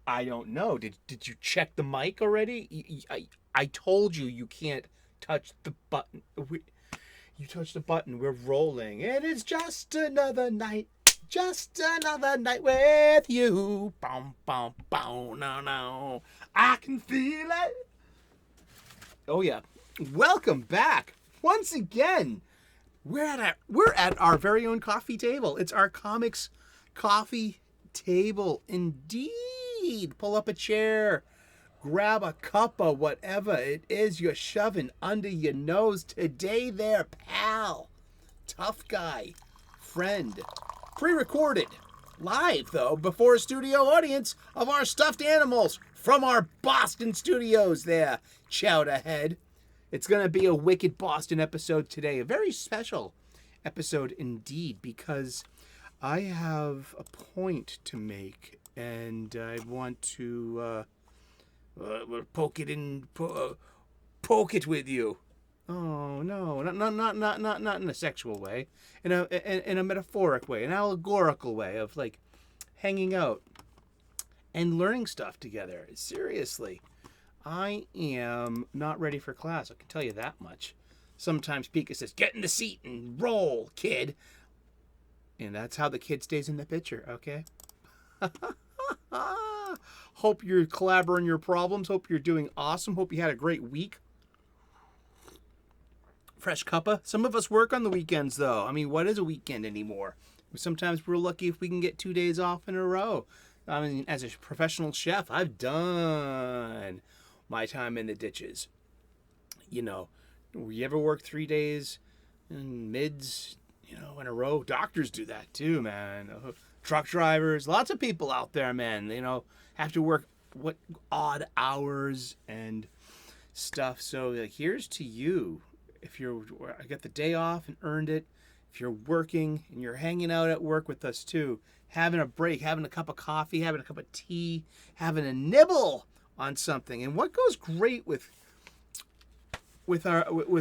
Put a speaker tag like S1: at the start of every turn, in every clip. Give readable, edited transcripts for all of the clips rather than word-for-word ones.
S1: I don't know. Did you check the mic already? I told you you can't touch the button. You touch the button. We're rolling. And it's just another night. Just another night with you. Boom, boom, boom. No, no. I can feel it. Oh, yeah. Welcome back. Once again, we're at our very own coffee table. It's our comics coffee table indeed. Pull up a chair. Grab a cuppa, whatever it is you're shoving under your nose today there, pal. Tough guy. Friend. Pre-recorded. Live, though, before a studio audience of our stuffed animals from our Boston studios there. Chowder head. It's going to be a wicked Boston episode today. A very special episode indeed, because I have a point to make, and I want to poke it with you. Oh no, not in a sexual way, in a metaphoric way, an allegorical way of like hanging out and learning stuff together. Seriously, I am not ready for class. I can tell you that much. Sometimes Pika says, "Get in the seat and roll, kid," and that's how the kid stays in the picture. Okay. Hope you're collaborating your problems. Hope you're doing awesome. Hope you had a great week. Fresh cuppa. Some of us work on the weekends, though. I mean, what is a weekend anymore? Sometimes we're lucky if we can get 2 days off in a row. I mean, as a professional chef, I've done my time in the ditches. You know, you ever work 3 days in mids, in a row? Doctors do that too, man. Truck drivers, lots of people out there, man, have to work odd hours and stuff. So like, here's to you. If I got the day off and earned it, if you're working and you're hanging out at work with us too, having a break, having a cup of coffee, having a cup of tea, having a nibble on something. And what goes great with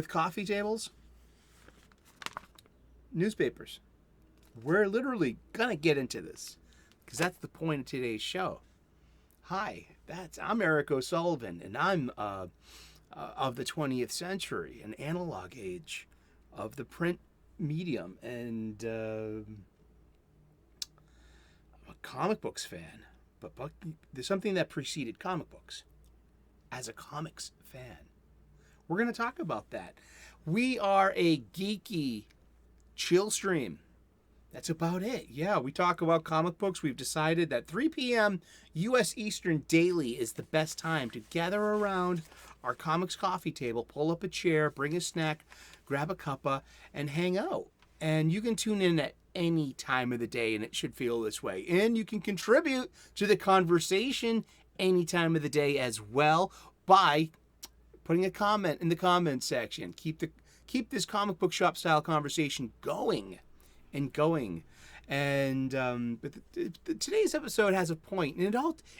S1: coffee tables? Newspapers. We're literally gonna get into this because that's the point of today's show. Hi, I'm Eric O'Sullivan, and I'm of the 20th century, an analog age of the print medium, and I'm a comic books fan. But there's something that preceded comic books. As a comics fan, we're going to talk about that. We are a geeky chill stream. That's about it. Yeah, we talk about comic books. We've decided that 3 p.m. U.S. Eastern daily is the best time to gather around our comics coffee table, pull up a chair, bring a snack, grab a cuppa, and hang out. And you can tune in at any time of the day, and it should feel this way. And you can contribute to the conversation any time of the day as well by putting a comment in the comment section. Keep this comic book shop style conversation going. And but today's episode has a point, and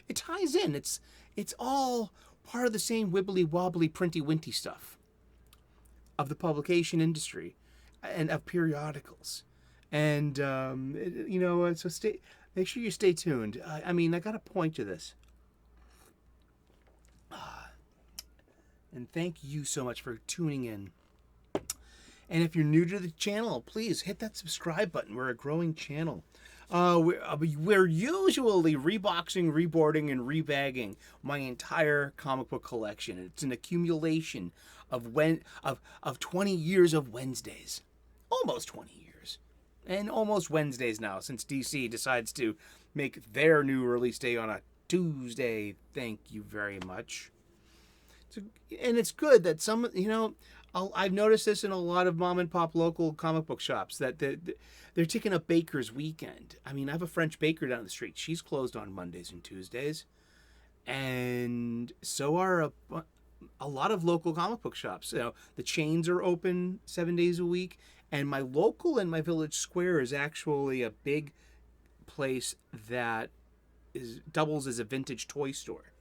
S1: it ties in. It's all part of the same wibbly wobbly printy winty stuff of the publication industry and of periodicals, and so make sure you stay tuned. I got a point to this, and thank you so much for tuning in. And if you're new to the channel, please hit that subscribe button. We're a growing channel. We're usually reboxing, reboarding, and rebagging my entire comic book collection. It's an accumulation of 20 years of Wednesdays. Almost 20 years. And almost Wednesdays now, since DC decides to make their new release day on a Tuesday. Thank you very much. And it's good that some, I've noticed this in a lot of mom and pop local comic book shops that they're taking a baker's weekend. I mean, I have a French baker down the street. She's closed on Mondays and Tuesdays. And so are a lot of local comic book shops. The chains are open 7 days a week. And my local in my village square is actually a big place that doubles as a vintage toy store.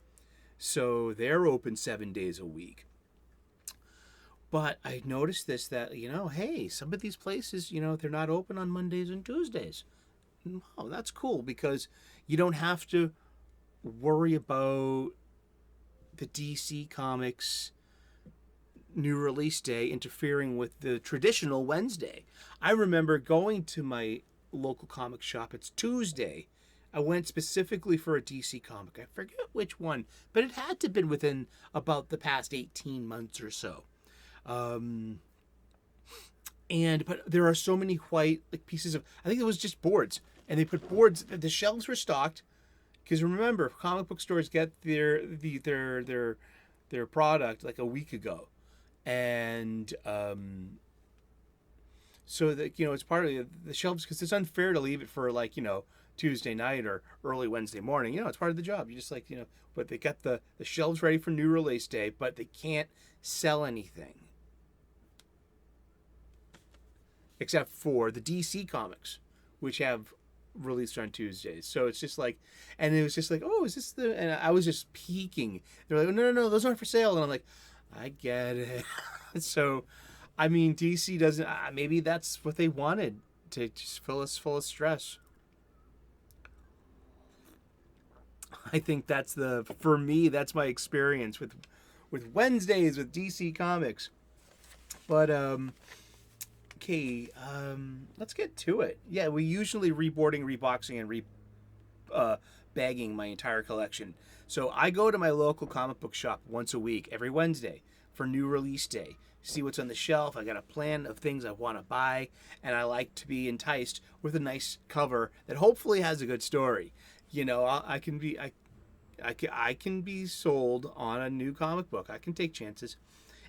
S1: So they're open 7 days a week. But I noticed that, hey, some of these places, they're not open on Mondays and Tuesdays. Oh, that's cool, because you don't have to worry about the DC Comics new release day interfering with the traditional Wednesday. I remember going to my local comic shop. It's Tuesday. I went specifically for a DC comic. I forget which one, but it had to have been within about the past 18 months or so. But there are so many white pieces of, I think it was just boards, and they put boards. The shelves were stocked because remember, comic book stores get their product like a week ago, and so that it's part of the shelves, because it's unfair to leave it for Tuesday night or early Wednesday morning. It's part of the job. You just but they got the shelves ready for new release day, but they can't sell anything except for the DC comics, which have released on Tuesdays. So it's just and it was just oh, is this the? And I was just peeking. They're like, no, those aren't for sale. And I'm like, I get it. So, I mean, DC doesn't. Maybe that's what they wanted, to just fill us full of stress. I think for me, that's my experience with Wednesdays with DC Comics. But okay, let's get to it. Yeah, we usually reboarding, reboxing, and rebagging my entire collection. So I go to my local comic book shop once a week, every Wednesday, for new release day. See what's on the shelf. I got a plan of things I want to buy, and I like to be enticed with a nice cover that hopefully has a good story. I can be sold on a new comic book. I can take chances.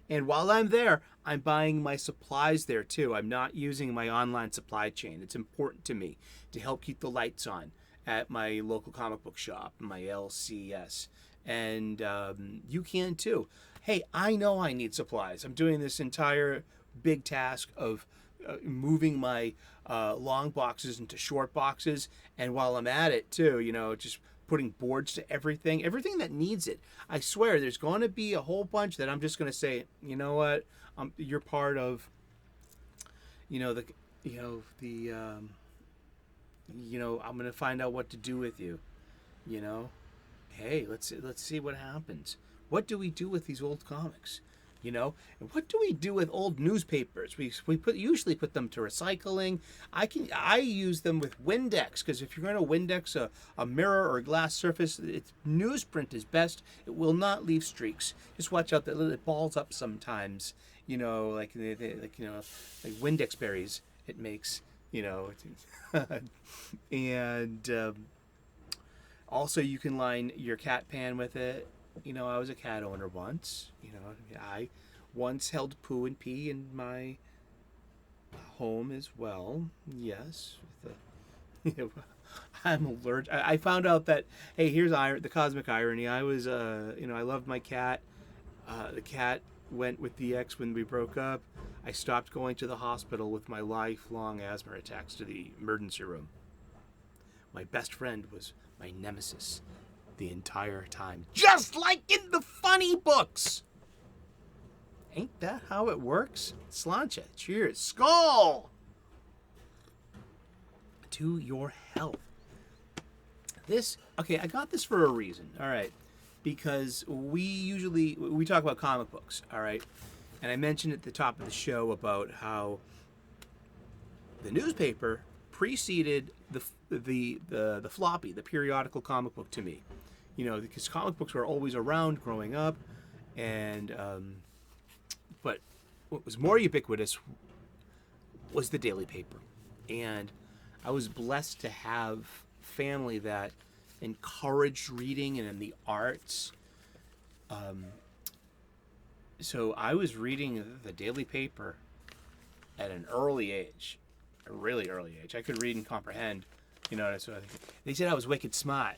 S1: And while I'm there, I'm buying my supplies there too. I'm not using my online supply chain. It's important to me to help keep the lights on at my local comic book shop, my LCS. And you can too. Hey, I know I need supplies. I'm doing this entire big task of moving my long boxes into short boxes. And while I'm at it too, just putting boards to everything that needs it. I swear there's going to be a whole bunch that I'm just going to say, you know what, you're part of, I'm going to find out what to do with you, hey, let's see what happens. What do we do with these old comics? And what do we do with old newspapers? We usually put them to recycling. I use them with Windex, because if you're going to Windex a mirror or a glass surface, newsprint is best. It will not leave streaks. Just watch out that it balls up sometimes. Like Windex berries it makes. And also you can line your cat pan with it. I was a cat owner once. I once held poo and pee in my home as well. Yes. I'm allergic. I found out that, hey, here's the cosmic irony. I was, I loved my cat. The cat went with the ex when we broke up. I stopped going to the hospital with my lifelong asthma attacks to the emergency room. My best friend was my nemesis the entire time, just like in the funny books. Ain't that how it works? Sláinte, cheers, skull to your health. I got this for a reason, all right, because we talk about comic books, all right, and I mentioned at the top of the show about how the newspaper preceded the floppy, the periodical comic book to me. Because comic books were always around growing up, and but what was more ubiquitous was the daily paper. And I was blessed to have family that encouraged reading and in the arts. So I was reading the daily paper at an early age, a really early age. I could read and comprehend. So they said I was wicked smart.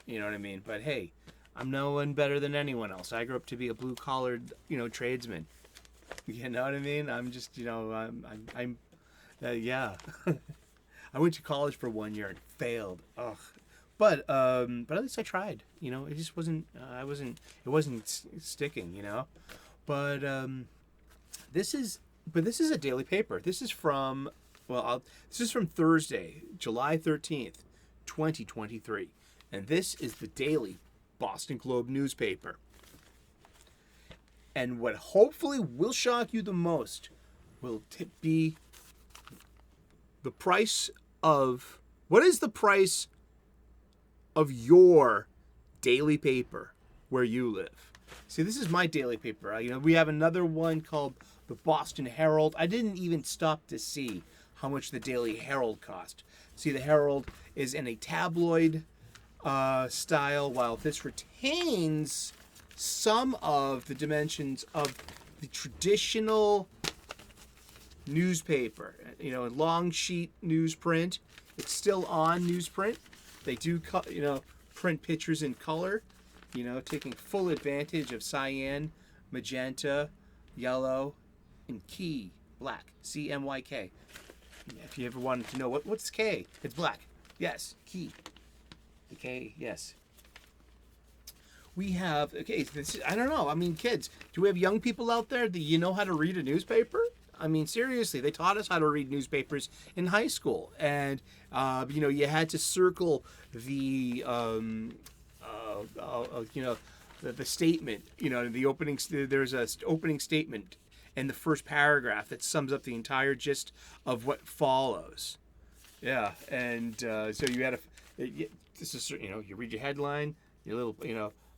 S1: You know what I mean? But hey, I'm no one better than anyone else. I grew up to be a blue-collared, tradesman. You know what I mean? I'm just, I'm yeah. I went to college for 1 year and failed. Ugh. But at least I tried. It just wasn't. It wasn't sticking. But this is a daily paper. This is from Thursday, July 13th, 2023. And this is the daily Boston Globe newspaper. And what hopefully will shock you the most will be the price of, what is the price of your daily paper where you live? See, this is my daily paper. We have another one called the Boston Herald. I didn't even stop to see how much the Daily Herald cost. See, the Herald is in a tabloid style, while this retains some of the dimensions of the traditional newspaper. Long sheet newsprint. It's still on newsprint. They do, print pictures in color, taking full advantage of cyan, magenta, yellow, and key, black, CMYK. If you ever wanted to know what's K, it's black. Yes, key. The K, yes. We have, I don't know. Kids, do we have young people out there? Do you know how to read a newspaper? Seriously, they taught us how to read newspapers in high school. And, you had to circle the, the statement, the opening, there's an opening statement in the first paragraph that sums up the entire gist of what follows. Yeah, and so you had this is, you read your headline, your little,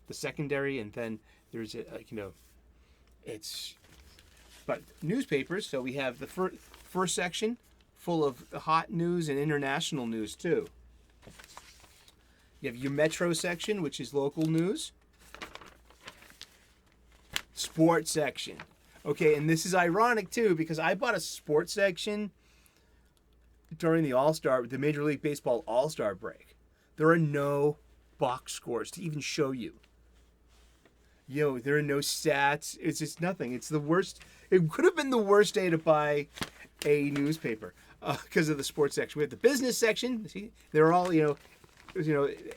S1: the secondary, and then there's but newspapers. So we have the first section full of hot news and international news too. You have your Metro section, which is local news. Sports section. Okay, and this is ironic too, because I bought a sports section during the Major League Baseball All-Star break. There are no box scores to even show you. There are no stats. It's just nothing. It's the worst. It could have been the worst day to buy a newspaper because of the sports section. We have the business section. See, they're all,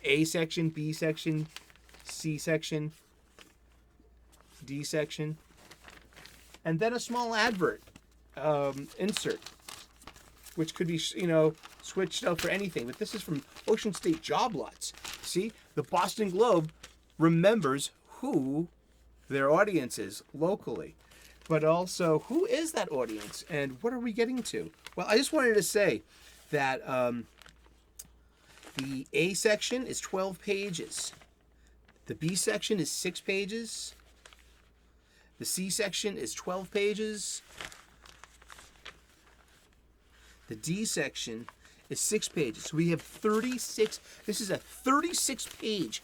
S1: A section, B section, C section, D section, and then a small advert insert, which could be, switched out for anything. But this is from Ocean State Job Lots. See, the Boston Globe remembers who their audience is locally, but also who is that audience and what are we getting to? Well, I just wanted to say that the A section is 12 pages. The B section is 6 pages. The C section is 12 pages. The D section is 6 pages. So we have 36. This is a 36-page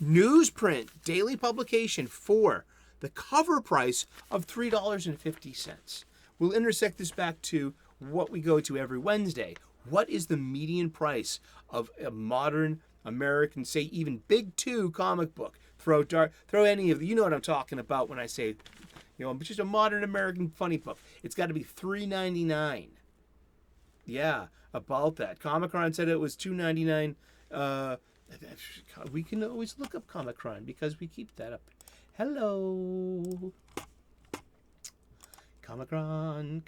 S1: newsprint daily publication for the cover price of $3.50. We'll intersect this back to what we go to every Wednesday. What is the median price of a modern American, say even Big 2 comic book? Throw any of you know what I'm talking about when I say, just a modern American funny book. It's got to be $3.99. Yeah, about that. Comicron said it was $2.99. We can always look up Comicron because we keep that up. Hello. Comicron,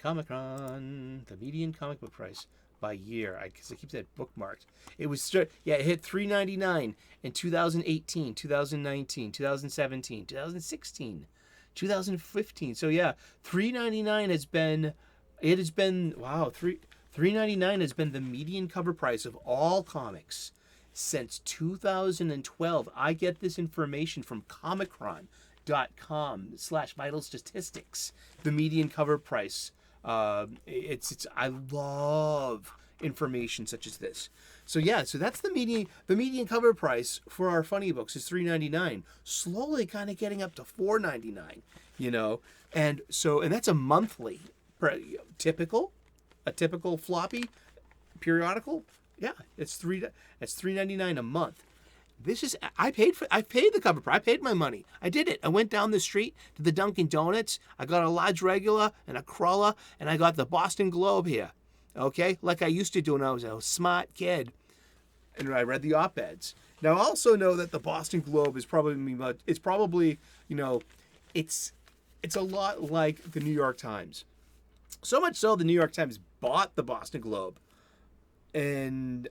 S1: the median comic book price by year. Because I keep that bookmarked. It hit $3.99 in 2018, 2019, 2017, 2016, 2015. So yeah, $3.99 has been. It has been $3.99 has been the median cover price of all comics since 2012. I get this information from comicron.com/vital statistics. The median cover price. I love information such as this. So yeah, so that's the median cover price for our funny books is $3.99. Slowly kind of getting up to $4.99, And that's a monthly typical floppy periodical. Yeah, it's $3.99 a month. I paid the cover price. I paid my money. I did it. I went down the street to the Dunkin' Donuts. I got a large regular and a cruller, and I got the Boston Globe here. Okay, like I used to do when I was a smart kid, and I read the op-eds. Now I also know that the Boston Globe is it's a lot like the New York Times. So much so the New York Times bought the Boston Globe. And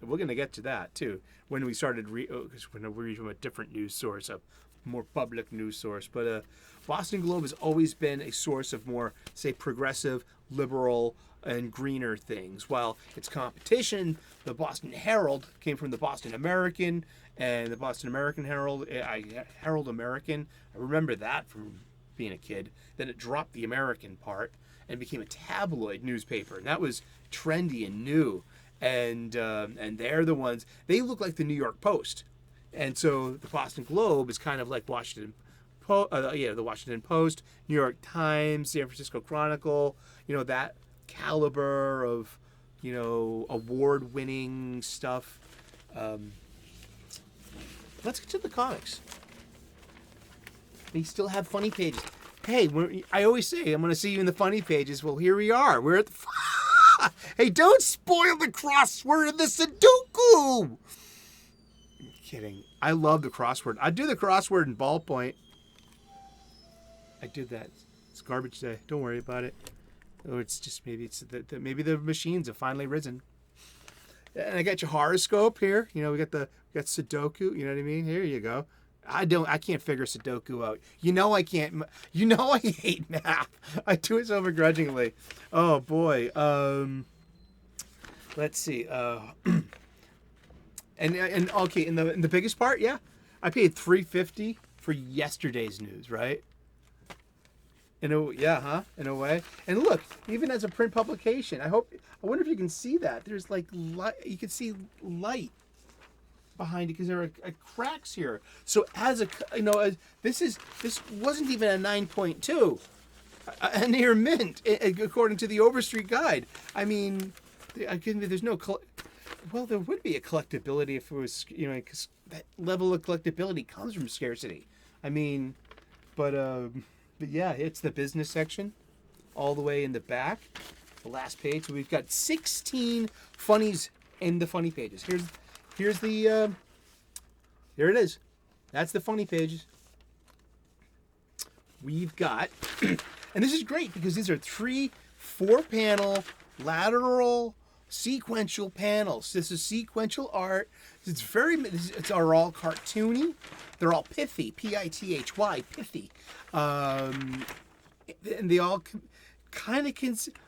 S1: We're going to get to that too when we started because when we read from a different news source, a more public news source. But Boston Globe has always been a source of more, say, progressive, liberal, and greener things. While its competition, the Boston Herald, came from the Boston American, and the Boston American Herald, Herald American. I remember that from being a kid. Then it dropped the American part and became a tabloid newspaper, and that was trendy and new. And they're the ones. They look like the New York Post, and so the Boston Globe is kind of like Washington. The Washington Post, New York Times, San Francisco Chronicle, that caliber of, award-winning stuff. Let's get to the comics. They still have funny pages. Hey, I always say I'm going to see you in the funny pages. Well, here we are. We're at the... Hey, don't spoil the crossword of the Sudoku! I'm kidding. I love the crossword. I do the crossword in ballpoint. I did that. It's garbage day. Don't worry about it. Oh, it's just maybe maybe the machines have finally risen. And I got your horoscope here. We got Sudoku. You know what I mean? Here you go. I can't figure Sudoku out. I can't. I hate math. I do it so begrudgingly. Oh boy. Let's see. And okay, in the biggest part, yeah, I paid $3.50 for yesterday's news, right? In a way. And look, even as a print publication, I wonder if you can see that. There's like light. You can see light behind it because there are cracks here. So this wasn't even a 9.2, a near mint according to the Overstreet guide. I mean, there's no. Well, there would be a collectability if it was, because that level of collectability comes from scarcity. I mean, but yeah, it's the business section, all the way in the back, the last page. So we've got 16 funnies in the funny pages. Here's the, here it is. That's the funny pages. We've got, and this is great because these are 4-panel lateral sequential panels. This is sequential art. It's all cartoony. They're all pithy, P-I-T-H-Y, pithy. And they all kind of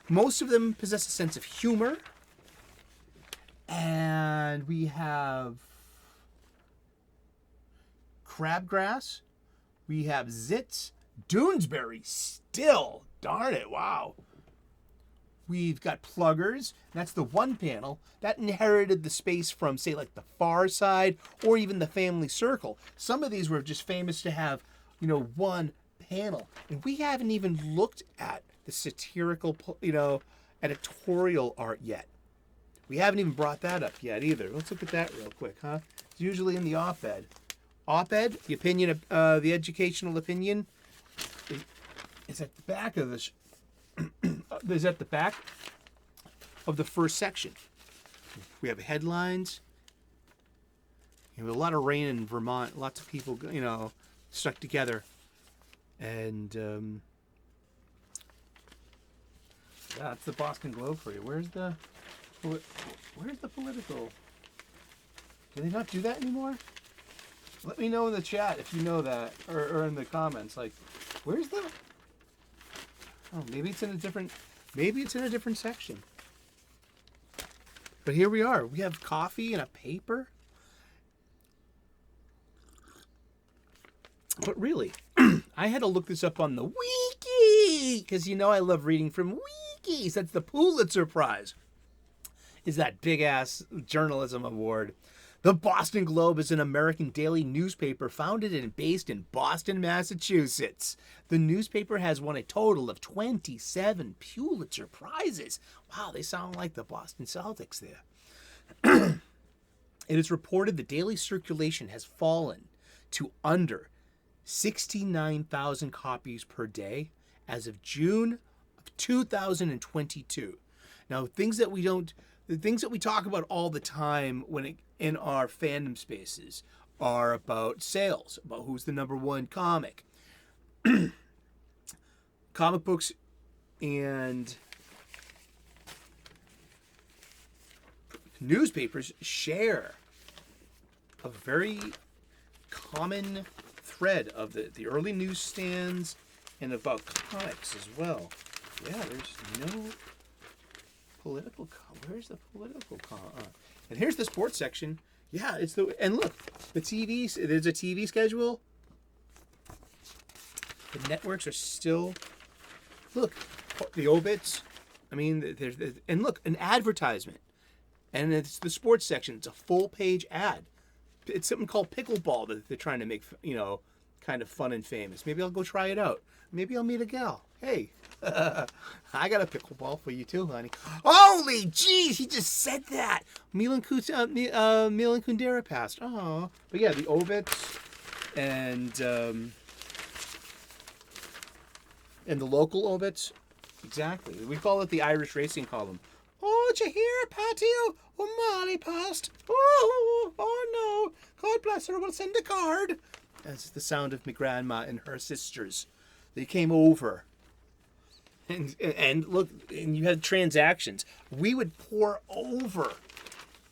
S1: most of them possess a sense of humor. And we have crabgrass. We have zits. Doonesbury still. Darn it, wow. We've got pluggers. That's the one panel. That inherited the space from, say, like the Far Side or even the Family Circle. Some of these were just famous to have, one panel. And we haven't even looked at the satirical, editorial art yet. We haven't even brought that up yet either. Let's look at that real quick, huh? It's usually in the op-ed. Op-ed, the opinion, the educational opinion, is at the back of the... is at the back of the first section. We have headlines. We have a lot of rain in Vermont. Lots of people, stuck together. And that's the Boston Globe for you. Where's the political? Do they not do that anymore? Let me know in the chat if you know that, or in the comments. Like, where's the? Oh, maybe it's in a different section. But here we are. We have coffee and a paper. But really, I had to look this up on the wiki because I love reading from wikis. That's the Pulitzer Prize. Is that big ass journalism award. The Boston Globe is an American daily newspaper founded and based in Boston, Massachusetts. The newspaper has won a total of 27 Pulitzer Prizes. Wow, they sound like the Boston Celtics there. It is reported the daily circulation has fallen to under 69,000 copies per day as of June of 2022. Now, the things that we talk about all the time in our fandom spaces are about sales, about who's the number one comic. Comic books and newspapers share a very common thread of the early newsstands and about comics as well. Yeah, there's no political. Where's the political? And here's the sports section. Yeah, and look, the TV. There's a TV schedule. The networks are still. Look, the obits. I mean, and look, an advertisement, and it's the sports section. It's a full-page ad. It's something called pickleball that they're trying to make, kind of fun and famous. Maybe I'll go try it out. Maybe I'll meet a gal. Hey, I got a pickleball for you too, honey. Holy jeez, he just said that. Milan Kundera passed. Oh, but yeah, the obits and the local obits. Exactly. We call it the Irish racing column. Oh, did you hear, Patty? Oh, Molly passed. Oh, no. God bless her. We'll send a card. That's the sound of my grandma and her sisters. They came over. And look, and you had transactions. We would pour over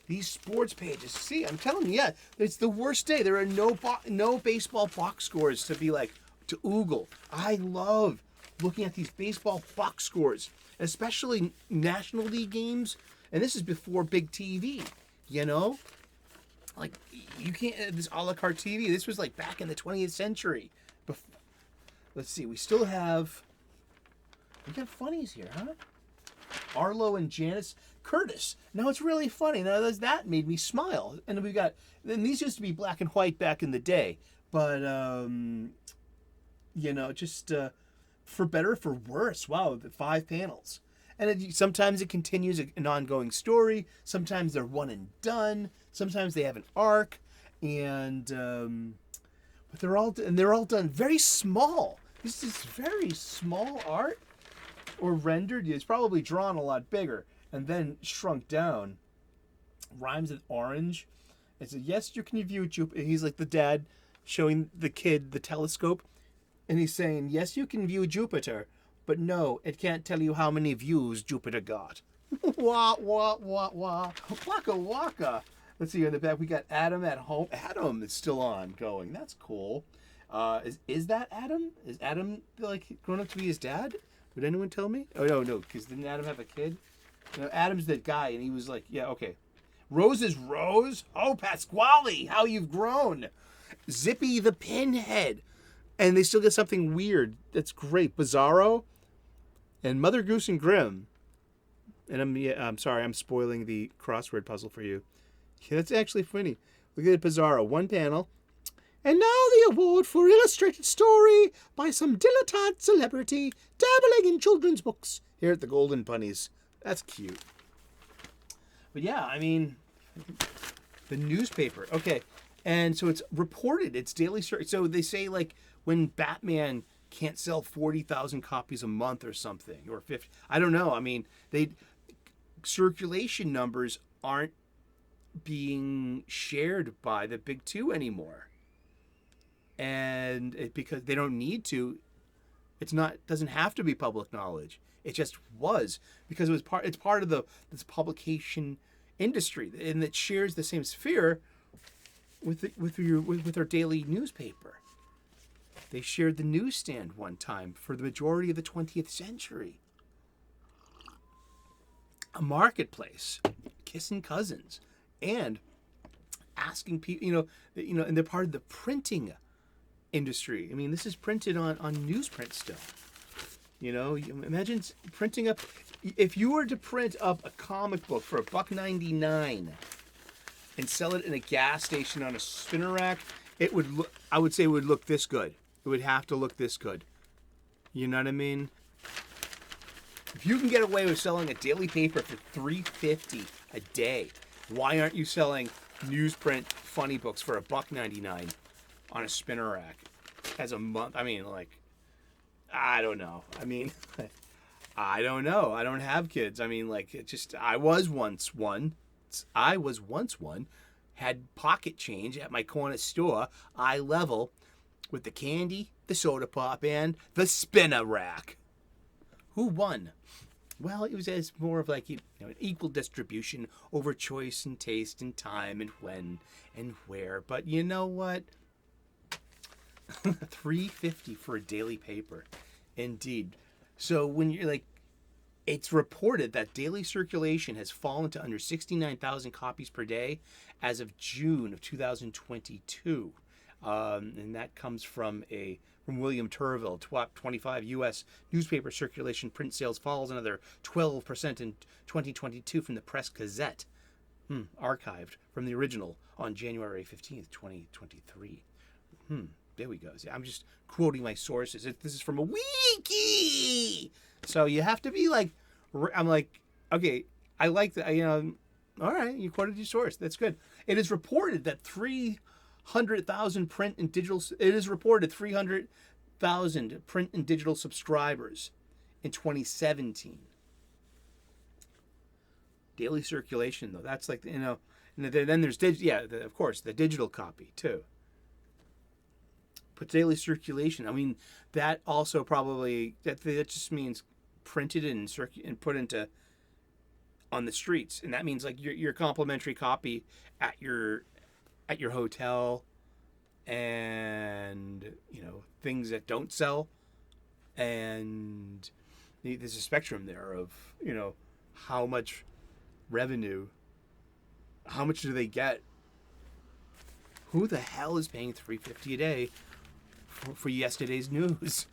S1: these sports pages. See, I'm telling you, yeah, it's the worst day. There are no baseball box scores to be like, to oogle. I love looking at these baseball box scores, especially National League games. And this is before big TV, Like, you can't, this a la carte TV, this was like back in the 20th century. Let's see, we have funnies here, huh? Arlo and Janice Curtis. Now, it's really funny. Now, that made me smile. And these used to be black and white back in the day. But, just for better or for worse. Wow, the 5 panels. And sometimes it continues an ongoing story. Sometimes they're one and done. Sometimes they have an arc. And, but they're all done very small. This is very small art. Or rendered. It's probably drawn a lot bigger and then shrunk down. Rhymes with orange. It says, yes, you can view Jupiter. He's like the dad showing the kid the telescope. And he's saying, yes, you can view Jupiter. But no, it can't tell you how many views Jupiter got. Wah, wah, wah, wah. Waka, waka. Let's see, in the back, we got Adam at home. Adam is still ongoing. That's cool. Is that Adam? Is Adam, like, grown up to be his dad? Would anyone tell me? Oh, no, because didn't Adam have a kid? Adam's that guy, and he was like, yeah, okay. Rose is Rose? Oh, Pasquale, how you've grown. Zippy the Pinhead. And they still get something weird. That's great. Bizarro and Mother Goose and Grimm. And I'm sorry, I'm spoiling the crossword puzzle for you. Yeah, that's actually funny. Look at Bizarro. One panel. And now the award for illustrated story by some dilettante celebrity dabbling in children's books here at the Golden Bunnies. That's cute. But yeah, I mean, the newspaper. Okay. And so it's reported. It's daily story. So they say, like, when Batman can't sell 40,000 copies a month or something, or 50. I don't know. I mean, circulation numbers aren't being shared by the big two anymore. And because they don't need to, doesn't have to be public knowledge. It just was, because it's part of this publication industry, and it shares the same sphere with our daily newspaper. They shared the newsstand one time for the majority of the 20th century. A marketplace, kissing cousins, and asking people, and they're part of the printing industry. I mean, this is printed on newsprint still. Imagine printing up. If you were to print up a comic book for $1.99 and sell it in a gas station on a spinner rack, I would say it would look this good. It would have to look this good. You know what I mean? If you can get away with selling a daily paper for $3.50 a day, why aren't you selling newsprint funny books for $1.99 on a spinner rack as a month? I mean, like, I don't know. I mean, I don't know. I don't have kids. I mean, like, I was once one. Had pocket change at my corner store, eye level, with the candy, the soda pop, and the spinner rack. Who won? Well, it was as more of like an equal distribution over choice and taste and time and when and where. But you know what? $3.50 for a daily paper, indeed. So when you're like, it's reported that daily circulation has fallen to under 69,000 copies per day as of June of 2022. And that comes from William Turville. 25 U.S. newspaper circulation print sales falls another 12% in 2022 from the Press Gazette, archived from the original on January 15th, 2023. There we go. See, I'm just quoting my sources. This is from a wiki. So you have to be like, I'm like, okay, I like that. All right, you quoted your source. That's good. It is reported that 300,000 print and digital. It is reported 300,000 print and digital subscribers in 2017. Daily circulation, though, that's like and then there's of course the digital copy too. But daily circulation, I mean, that also probably that just means printed and put into on the streets, and that means like your complimentary copy at your hotel, and things that don't sell, and there's a spectrum there of how much revenue, how much do they get? Who the hell is paying $3.50 a day for yesterday's news,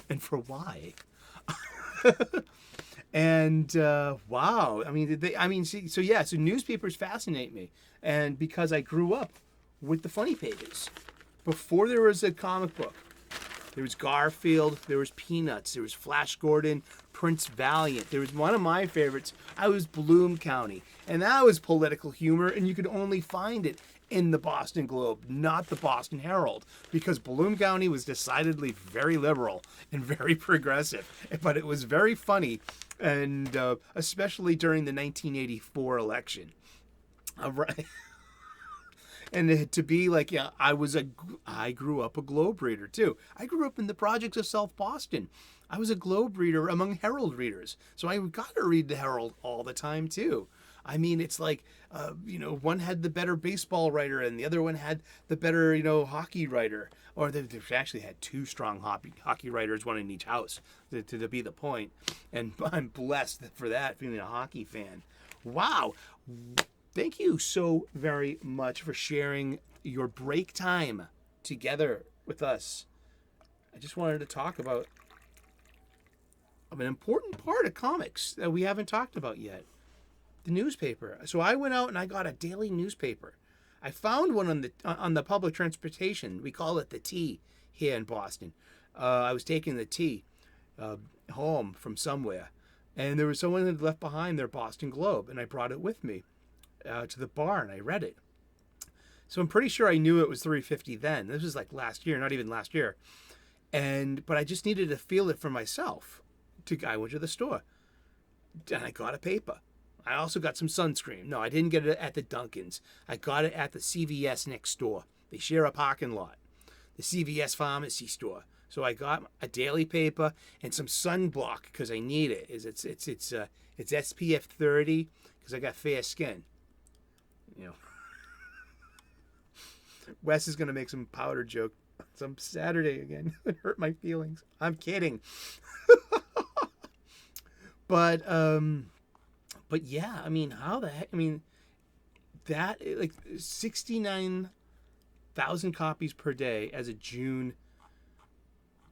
S1: and for why? And wow, I mean, so newspapers fascinate me, and because I grew up with the funny pages. Before there was a comic book, there was Garfield, there was Peanuts, there was Flash Gordon, Prince Valiant. There was one of my favorites. I was Bloom County, and that was political humor, and you could only find it in the Boston Globe, not the Boston Herald, because Bloom County was decidedly very liberal and very progressive, but it was very funny, and especially during the 1984 election. Right. And to be like, I grew up a Globe reader too. I grew up in the projects of South Boston. I was a Globe reader among Herald readers, so I got to read the Herald all the time too. I mean, it's like, one had the better baseball writer and the other one had the better, hockey writer. Or they actually had two strong hockey writers, one in each house, to be the point. And I'm blessed for that, being a hockey fan. Wow. Thank you so very much for sharing your break time together with us. I just wanted to talk about an important part of comics that we haven't talked about yet. The newspaper. So I went out and I got a daily newspaper. I found one on the public transportation. We call it the T here in Boston. I was taking the T home from somewhere, and there was someone that had left behind their Boston Globe, and I brought it with me to the bar, and I read it. So I'm pretty sure I knew it was $3.50 then. This was like last year, not even last year. But I just needed to feel it for myself. I went to the store, and I got a paper. I also got some sunscreen. No, I didn't get it at the Dunkin's. I got it at the CVS next door. They share a parking lot. The CVS pharmacy store. So I got a daily paper and some sunblock because I need it. It's SPF 30 because I got fair skin. Wes is gonna make some powder joke some Saturday again. It hurt my feelings. I'm kidding. But yeah, I mean, how the heck? I mean, that like 69,000 copies per day as of June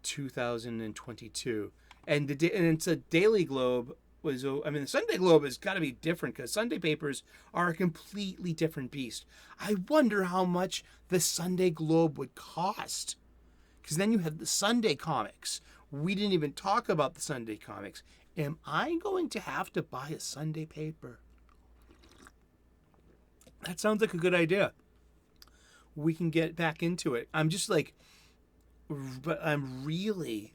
S1: 2022, and it's a Daily Globe was. I mean, the Sunday Globe has got to be different because Sunday papers are a completely different beast. I wonder how much the Sunday Globe would cost, because then you have the Sunday comics. We didn't even talk about the Sunday comics. Am I going to have to buy a Sunday paper? That sounds like a good idea. We can get back into it. I'm just like, but I'm really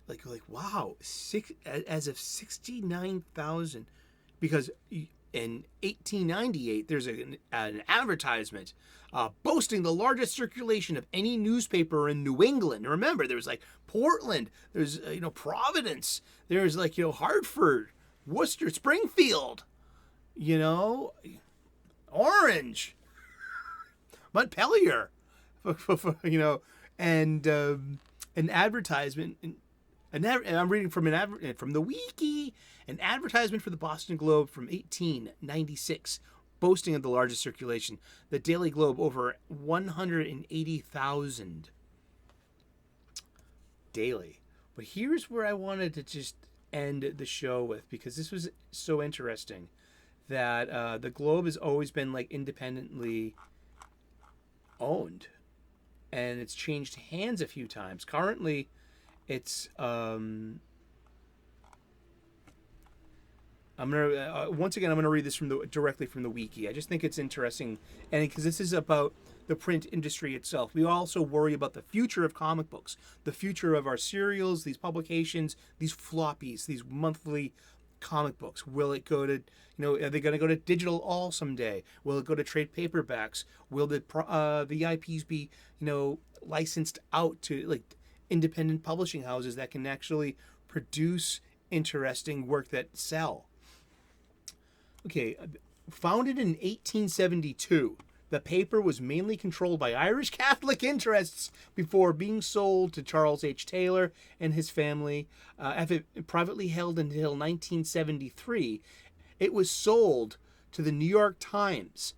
S1: like wow, as of 69,000, because in 1898, there's an advertisement boasting the largest circulation of any newspaper in New England. And remember, there was like Portland, there's Providence, there's like Hartford, Worcester, Springfield, Orange, Montpelier, and an advertisement. And I'm reading from from the wiki, an advertisement for the Boston Globe from 1896, boasting of the largest circulation. The Daily Globe over 180,000 daily. But here's where I wanted to just end the show with, because this was so interesting, that the Globe has always been like independently owned, and it's changed hands a few times. Currently, it's once again I'm gonna read this directly from the wiki. I just think it's interesting, and because this is about the print industry itself. We also worry about the future of comic books, the future of our serials, these publications, these floppies, these monthly comic books. Will it go to, are they going to go to digital all someday? Will it go to trade paperbacks? Will the IPs be, licensed out to like independent publishing houses that can actually produce interesting work that sell? Okay, founded in 1872, the paper was mainly controlled by Irish Catholic interests before being sold to Charles H. Taylor and his family. After privately held until 1973, it was sold to the New York Times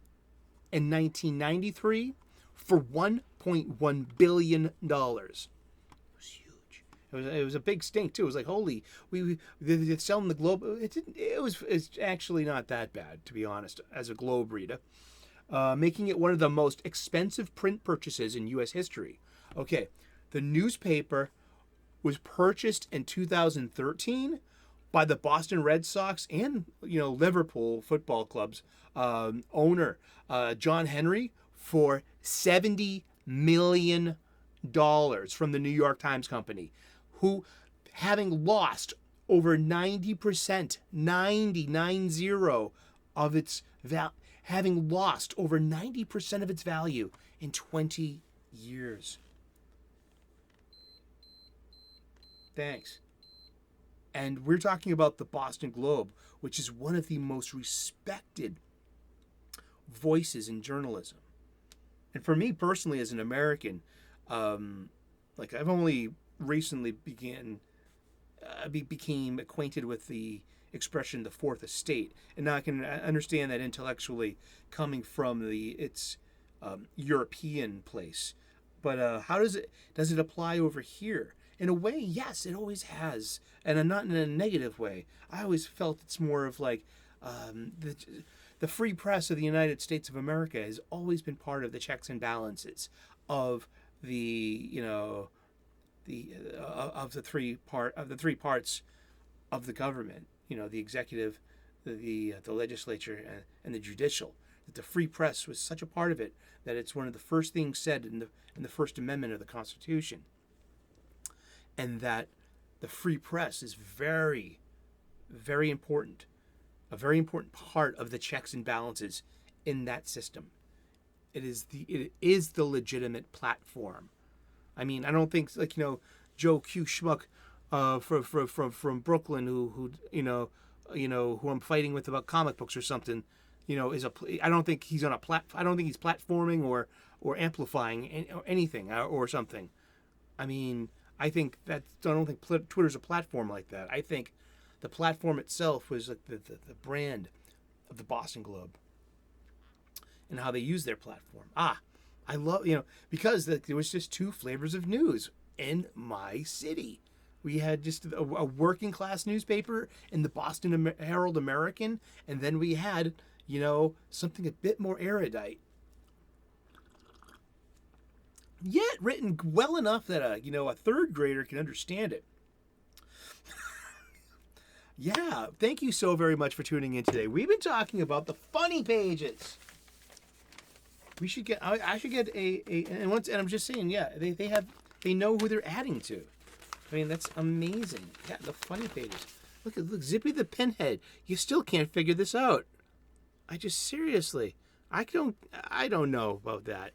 S1: in 1993 for $1.1 billion. It was huge. It was a big stink too. It was like, holy, they're selling the Globe. It's actually not that bad, to be honest, as a Globe reader. Making it one of the most expensive print purchases in U.S. history. Okay, the newspaper was purchased in 2013 by the Boston Red Sox and Liverpool Football Club's owner, John Henry, for $70 million from the New York Times Company, who, having lost over 90%, 90 of its value, having lost over 90% of its value in 20 years. Thanks. And we're talking about the Boston Globe, which is one of the most respected voices in journalism. And for me personally, as an American, I've only recently became acquainted with the expression, the fourth estate, and now I can understand that intellectually, coming from its European place. But how does it apply over here? In a way, yes, it always has, and not in a negative way. I always felt it's more of like the free press of the United States of America has always been part of the checks and balances of the three parts of the government. The executive, the legislature, and the judicial. That the free press was such a part of it that it's one of the first things said in the First Amendment of the Constitution. And that the free press is very, very important, a very important part of the checks and balances in that system. It is the legitimate platform. I mean, I don't think Joe Q. Schmuck from Brooklyn who I'm fighting with about comic books or something, I don't think he's on I don't think he's platforming or amplifying or anything or something. I mean, I don't think Twitter's a platform like that. I think the platform itself was like the brand of the Boston Globe and how they use their platform. I love, because there was just two flavors of news in my city. We had just a working class newspaper in the Boston Herald American, and then we had, something a bit more erudite. Yet written well enough that a third grader can understand it. Yeah, thank you so very much for tuning in today. We've been talking about the funny pages. We should get. I should get and I'm just saying, yeah, they know who they're adding to. I mean, that's amazing. Yeah, the funny pages. Look, Zippy the Pinhead. You still can't figure this out. I just seriously, I don't know about that.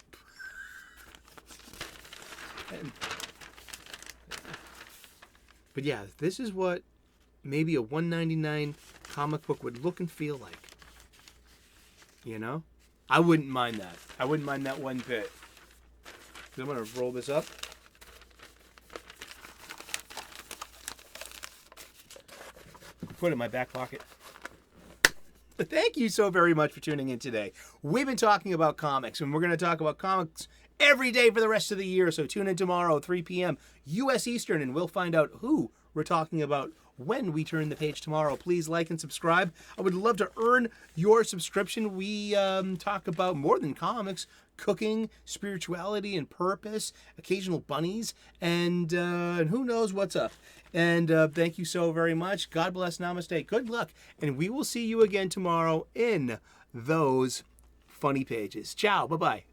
S1: But yeah, this is what maybe a $1.99 comic book would look and feel like. You know? I wouldn't mind that. I wouldn't mind that one bit. So I'm going to roll this up. Put it in my back pocket. Thank you so very much for tuning in today. We've been talking about comics, and we're going to talk about comics every day for the rest of the year. So tune in tomorrow, 3 p.m. U.S. Eastern, and we'll find out who we're talking about when we turn the page tomorrow. Please like and subscribe. I would love to earn your subscription. We talk about more than comics, cooking, spirituality and purpose, occasional bunnies, and who knows what's up. And thank you so very much. God bless. Namaste. Good luck. And we will see you again tomorrow in those funny pages. Ciao. Bye-bye.